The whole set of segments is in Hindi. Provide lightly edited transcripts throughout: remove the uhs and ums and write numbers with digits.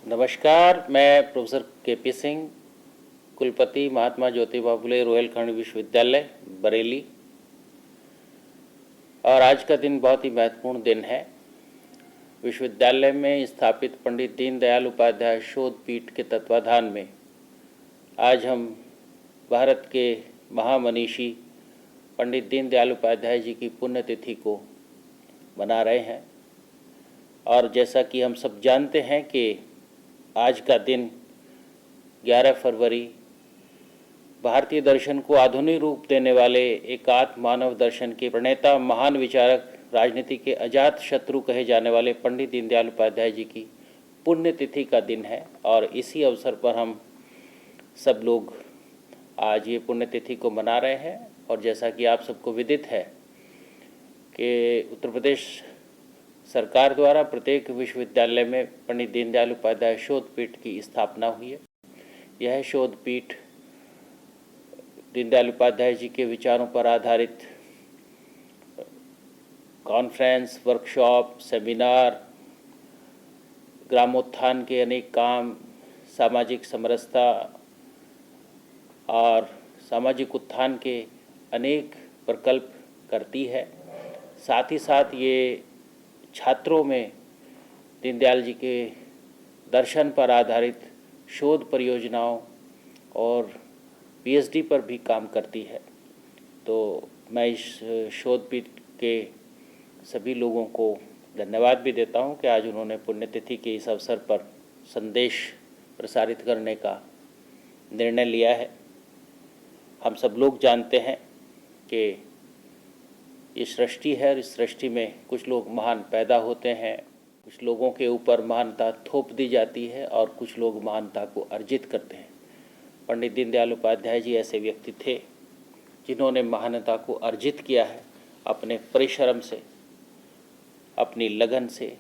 नमस्कार, मैं प्रोफेसर के.पी. सिंह, कुलपति महात्मा ज्योतिबा फुले रोहिलखंड विश्वविद्यालय बरेली। और आज का दिन बहुत ही महत्वपूर्ण दिन है। विश्वविद्यालय में स्थापित पंडित दीनदयाल उपाध्याय शोध पीठ के तत्वाधान में आज हम भारत के महामनीषी पंडित दीनदयाल उपाध्याय जी की पुण्यतिथि को मना रहे हैं। और जैसा कि हम सब जानते हैं कि आज का दिन 11 फरवरी भारतीय दर्शन को आधुनिक रूप देने वाले एकात्म मानव दर्शन के प्रणेता, महान विचारक, राजनीति के अजात शत्रु कहे जाने वाले पंडित दीनदयाल उपाध्याय जी की पुण्यतिथि का दिन है। और इसी अवसर पर हम सब लोग आज ये पुण्यतिथि को मना रहे हैं। और जैसा कि आप सबको विदित है कि उत्तर प्रदेश सरकार द्वारा प्रत्येक विश्वविद्यालय में पंडित दीनदयाल उपाध्याय शोध पीठ की स्थापना हुई है। यह शोध पीठ दीनदयाल उपाध्याय जी के विचारों पर आधारित कॉन्फ्रेंस, वर्कशॉप, सेमिनार, ग्रामोत्थान के अनेक काम, सामाजिक समरसता और सामाजिक उत्थान के अनेक प्रकल्प करती है। साथ ही साथ ये छात्रों में दीनदयाल जी के दर्शन पर आधारित शोध परियोजनाओं और पीएचडी पर भी काम करती है। तो मैं इस शोध पीठ के सभी लोगों को धन्यवाद भी देता हूं कि आज उन्होंने पुण्यतिथि के इस अवसर पर संदेश प्रसारित करने का निर्णय लिया है। हम सब लोग जानते हैं कि ये सृष्टि है और इस सृष्टि में कुछ लोग महान पैदा होते हैं, कुछ लोगों के ऊपर महानता थोप दी जाती है और कुछ लोग महानता को अर्जित करते हैं। पंडित दीनदयाल उपाध्याय जी ऐसे व्यक्ति थे जिन्होंने महानता को अर्जित किया है अपने परिश्रम से, अपनी लगन से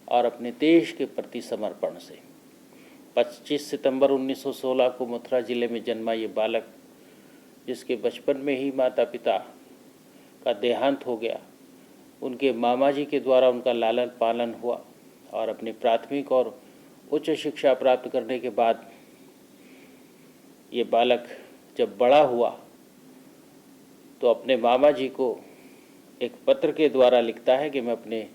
और अपने देश के प्रति समर्पण से। 25 सितंबर 1916 को मथुरा जिले में जन्मा ये बालक, जिसके बचपन में ही माता पिता का देहांत हो गया, उनके मामा जी के द्वारा उनका लालन पालन हुआ और अपनी प्राथमिक और उच्च शिक्षा प्राप्त करने के बाद ये बालक जब बड़ा हुआ तो अपने मामा जी को एक पत्र के द्वारा लिखता है कि मैं अपने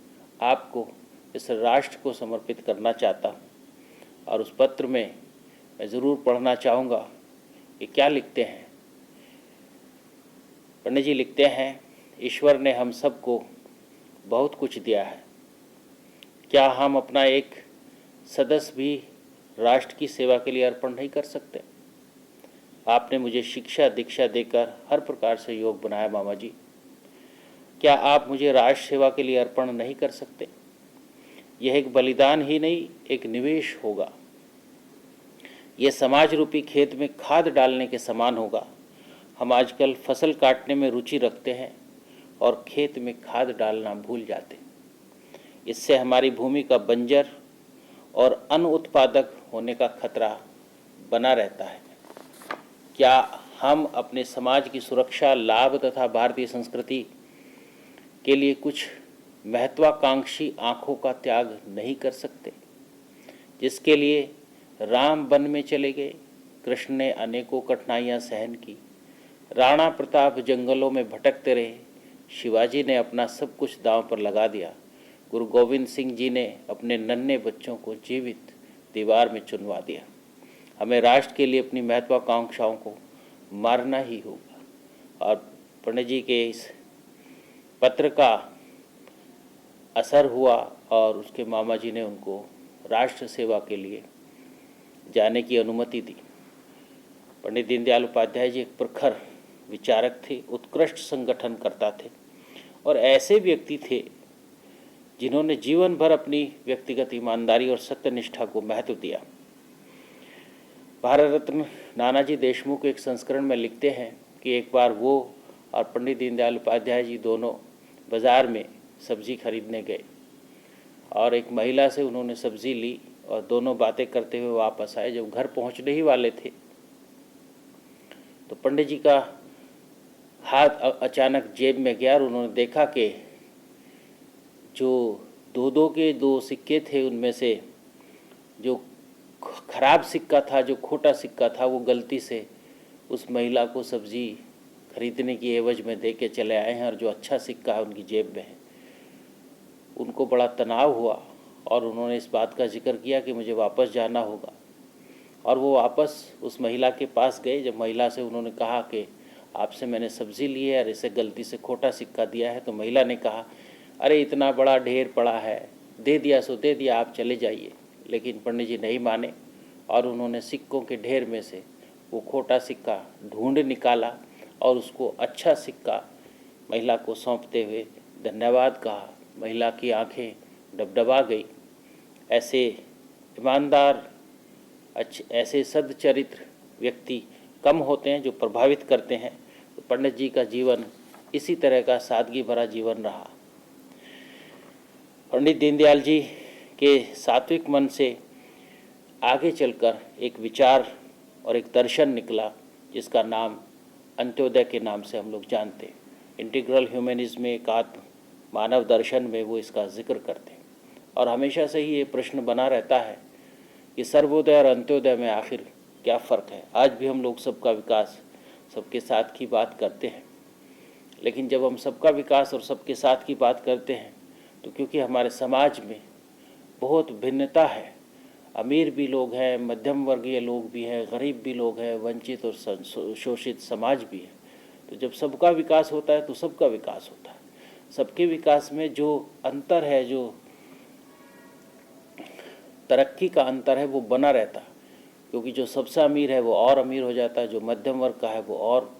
आप को इस राष्ट्र को समर्पित करना चाहता हूँ। और उस पत्र में मैं ज़रूर पढ़ना चाहूँगा कि क्या लिखते हैं। पंडित जी लिखते हैं, ईश्वर ने हम सबको बहुत कुछ दिया है, क्या हम अपना एक सदस्य भी राष्ट्र की सेवा के लिए अर्पण नहीं कर सकते? आपने मुझे शिक्षा दीक्षा देकर हर प्रकार से योग बनाया मामा जी, क्या आप मुझे राष्ट्र सेवा के लिए अर्पण नहीं कर सकते? यह एक बलिदान ही नहीं, एक निवेश होगा। यह समाज रूपी खेत में खाद डालने के समान होगा। हम आजकल फसल काटने में रुचि रखते हैं और खेत में खाद डालना भूल जाते। इससे हमारी भूमि का बंजर और अनुत्पादक होने का खतरा बना रहता है। क्या हम अपने समाज की सुरक्षा, लाभ तथा भारतीय संस्कृति के लिए कुछ महत्वाकांक्षी आँखों का त्याग नहीं कर सकते? जिसके लिए राम वन में चले गए, कृष्ण ने अनेकों कठिनाइयाँ सहन की, राणा प्रताप जंगलों में भटकते रहे, शिवाजी ने अपना सब कुछ दांव पर लगा दिया, गुरु गोविंद सिंह जी ने अपने नन्हे बच्चों को जीवित दीवार में चुनवा दिया। हमें राष्ट्र के लिए अपनी महत्वाकांक्षाओं को मारना ही होगा। और पंडित जी के इस पत्र का असर हुआ और उसके मामा जी ने उनको राष्ट्र सेवा के लिए जाने की अनुमति दी। पंडित दीनदयाल उपाध्याय जी एक प्रखर विचारक थे, उत्कृष्ट संगठनकर्ता थे और ऐसे व्यक्ति थे जिन्होंने जीवन भर अपनी व्यक्तिगत ईमानदारी और सत्यनिष्ठा को महत्व दिया। भारत रत्न नानाजी देशमुख एक संस्करण में लिखते हैं कि एक बार वो और पंडित दीनदयाल उपाध्याय जी दोनों बाज़ार में सब्जी खरीदने गए और एक महिला से उन्होंने सब्जी ली और दोनों बातें करते हुए वापस आए। जब घर पहुंचने ही वाले थे तो पंडित जी का हाथ अचानक जेब में गया और उन्होंने देखा कि जो दो के दो सिक्के थे उनमें से जो खराब सिक्का था, जो खोटा सिक्का था, वो गलती से उस महिला को सब्जी खरीदने की एवज में दे के चले आए हैं, और जो अच्छा सिक्का है उनकी जेब में है। उनको बड़ा तनाव हुआ और उन्होंने इस बात का जिक्र किया कि मुझे वापस जाना होगा, और वो वापस उस महिला के पास गए। जब महिला से उन्होंने कहा कि आपसे मैंने सब्ज़ी ली है और इसे गलती से खोटा सिक्का दिया है, तो महिला ने कहा, अरे इतना बड़ा ढेर पड़ा है, दे दिया सो दे दिया, आप चले जाइए। लेकिन पंडित जी नहीं माने और उन्होंने सिक्कों के ढेर में से वो खोटा सिक्का ढूंढ निकाला और उसको अच्छा सिक्का महिला को सौंपते हुए धन्यवाद कहा। महिला की आंखें डबडबा गई। ऐसे ईमानदार, ऐसे सद्चरित्र व्यक्ति कम होते हैं जो प्रभावित करते हैं। तो पंडित जी का जीवन इसी तरह का सादगी भरा जीवन रहा। पंडित दीनदयाल जी के सात्विक मन से आगे चलकर एक विचार और एक दर्शन निकला, जिसका नाम अंत्योदय के नाम से हम लोग जानते हैं। इंटीग्रल ह्यूमनिज्म में, एक आत्म मानव दर्शन में वो इसका जिक्र करते हैं। और हमेशा से ही ये प्रश्न बना रहता है कि सर्वोदय और अंत्योदय में आखिर क्या फ़र्क है। आज भी हम लोग सबका विकास, सबके साथ की बात करते हैं, लेकिन जब हम सबका विकास और सबके साथ की बात करते हैं तो क्योंकि हमारे समाज में बहुत भिन्नता है, अमीर भी लोग हैं, मध्यम वर्गीय लोग भी हैं, गरीब भी लोग हैं, वंचित और शोषित समाज भी है, तो जब सबका विकास होता है तो सबका विकास होता है। सबके विकास में जो अंतर है, जो तरक्की का अंतर है, वो बना रहता है, क्योंकि जो सबसे अमीर है वो और अमीर हो जाता है, जो मध्यम वर्ग का है वो और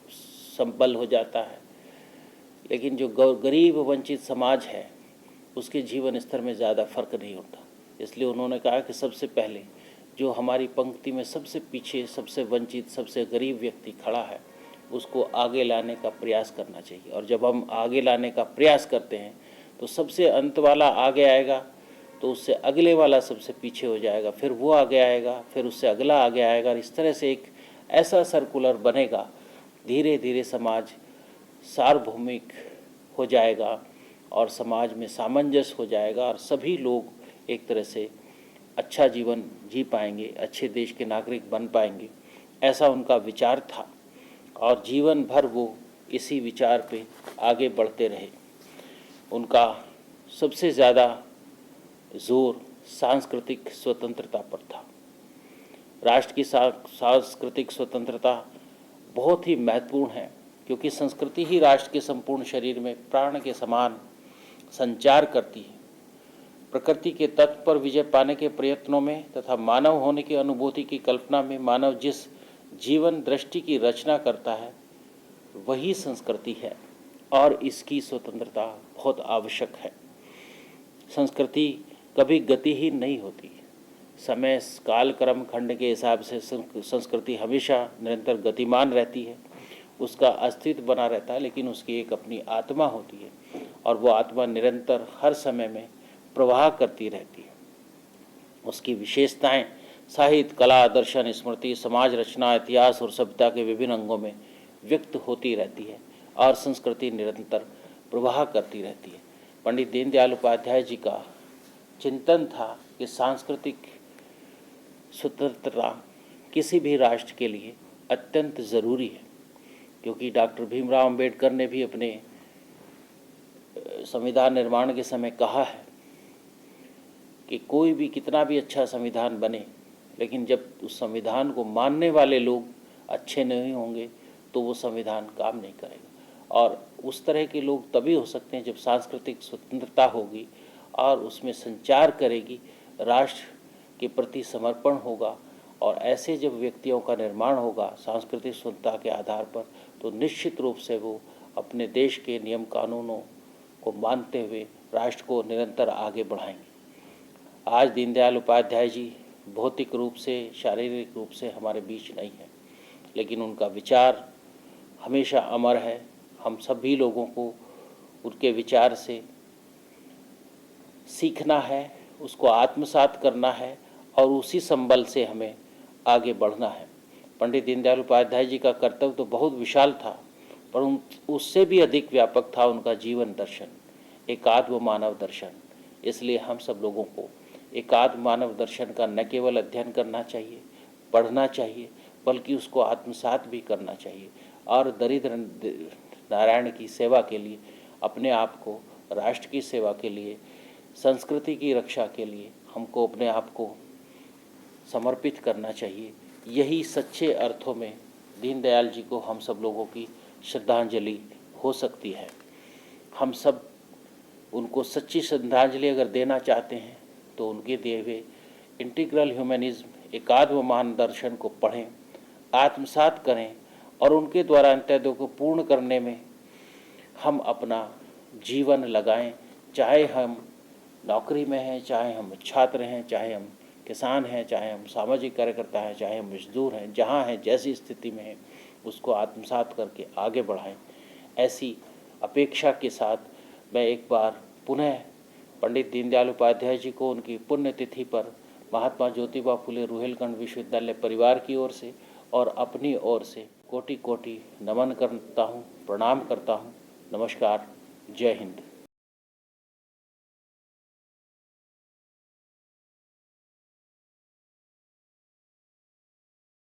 संपन्न हो जाता है। लेकिन जो गरीब वंचित समाज है उसके जीवन स्तर में ज़्यादा फर्क नहीं होता। इसलिए उन्होंने कहा कि सबसे पहले जो हमारी पंक्ति में सबसे पीछे, सबसे वंचित, सबसे गरीब व्यक्ति खड़ा है, उसको आगे लाने का प्रयास करना चाहिए। और जब हम आगे लाने का प्रयास करते हैं तो सबसे अंत वाला आगे आएगा, तो उससे अगले वाला सबसे पीछे हो जाएगा, फिर वो आगे आएगा, फिर उससे अगला आगे आएगा, और इस तरह से एक ऐसा सर्कुलर बनेगा। धीरे धीरे समाज सार्वभौमिक हो जाएगा और समाज में सामंजस्य हो जाएगा, और सभी लोग एक तरह से अच्छा जीवन जी पाएंगे, अच्छे देश के नागरिक बन पाएंगे। ऐसा उनका विचार था और जीवन भर वो इसी विचार पे आगे बढ़ते रहे। उनका सबसे ज़्यादा जोर सांस्कृतिक स्वतंत्रता पर था। राष्ट्र की सांस्कृतिक स्वतंत्रता बहुत ही महत्वपूर्ण है, क्योंकि संस्कृति ही राष्ट्र के संपूर्ण शरीर में प्राण के समान संचार करती है। प्रकृति के तत्व पर विजय पाने के प्रयत्नों में तथा मानव होने की अनुभूति की कल्पना में मानव जिस जीवन दृष्टि की रचना करता है वही संस्कृति है, और इसकी स्वतंत्रता बहुत आवश्यक है। संस्कृति कभी गतिहीन नहीं होती। समय काल क्रम खंड के हिसाब से संस्कृति हमेशा निरंतर गतिमान रहती है, उसका अस्तित्व बना रहता है, लेकिन उसकी एक अपनी आत्मा होती है और वो आत्मा निरंतर हर समय में प्रवाह करती रहती है। उसकी विशेषताएं साहित्य, कला, दर्शन, स्मृति, समाज रचना, इतिहास और सभ्यता के विभिन्न अंगों में व्यक्त होती रहती है और संस्कृति निरंतर प्रवाह करती रहती है। पंडित दीनदयाल उपाध्याय जी का चिंतन था कि सांस्कृतिक स्वतंत्रता किसी भी राष्ट्र के लिए अत्यंत ज़रूरी है, क्योंकि डॉक्टर भीमराव अंबेडकर ने भी अपने संविधान निर्माण के समय कहा है कि कोई भी कितना भी अच्छा संविधान बने, लेकिन जब उस संविधान को मानने वाले लोग अच्छे नहीं होंगे तो वो संविधान काम नहीं करेगा। और उस तरह के लोग तभी हो सकते हैं जब सांस्कृतिक स्वतंत्रता होगी और उसमें संचार करेगी, राष्ट्र के प्रति समर्पण होगा, और ऐसे जब व्यक्तियों का निर्माण होगा सांस्कृतिक स्वतंत्रता के आधार पर, तो निश्चित रूप से वो अपने देश के नियम कानूनों को मानते हुए राष्ट्र को निरंतर आगे बढ़ाएंगे। आज दीनदयाल उपाध्याय जी भौतिक रूप से, शारीरिक रूप से हमारे बीच नहीं है, लेकिन उनका विचार हमेशा अमर है। हम सभी लोगों को उनके विचार से सीखना है, उसको आत्मसात करना है और उसी संबल से हमें आगे बढ़ना है। पंडित दीनदयाल उपाध्याय जी का कर्तव्य तो बहुत विशाल था, पर उससे भी अधिक व्यापक था उनका जीवन दर्शन, एकात्म मानव दर्शन। इसलिए हम सब लोगों को एकात्म मानव दर्शन का न केवल अध्ययन करना चाहिए, पढ़ना चाहिए, बल्कि उसको आत्मसात भी करना चाहिए और दरिद्र नारायण की सेवा के लिए, अपने आप को राष्ट्र की सेवा के लिए, संस्कृति की रक्षा के लिए हमको अपने आप को समर्पित करना चाहिए। यही सच्चे अर्थों में दीनदयाल जी को हम सब लोगों की श्रद्धांजलि हो सकती है। हम सब उनको सच्ची श्रद्धांजलि अगर देना चाहते हैं तो उनके दिए हुए इंटीग्रल ह्यूमनिज्म एकात्म मान दर्शन को पढ़ें, आत्मसात करें और उनके द्वारा अंत्योदय को पूर्ण करने में हम अपना जीवन लगाएं। चाहे हम नौकरी में हैं, चाहे हम छात्र हैं, चाहे हम किसान हैं, चाहे हम सामाजिक कार्यकर्ता हैं, चाहे हम मजदूर हैं, जहाँ हैं जैसी स्थिति में हैं उसको आत्मसात करके आगे बढ़ाएं। ऐसी अपेक्षा के साथ मैं एक बार पुनः पंडित दीनदयाल उपाध्याय जी को उनकी पुण्यतिथि पर महात्मा ज्योतिबा फुले रुहेलखंड विश्वविद्यालय परिवार की ओर से और अपनी ओर से कोटि कोटि नमन करता हूँ, प्रणाम करता हूँ। नमस्कार, जय हिंद।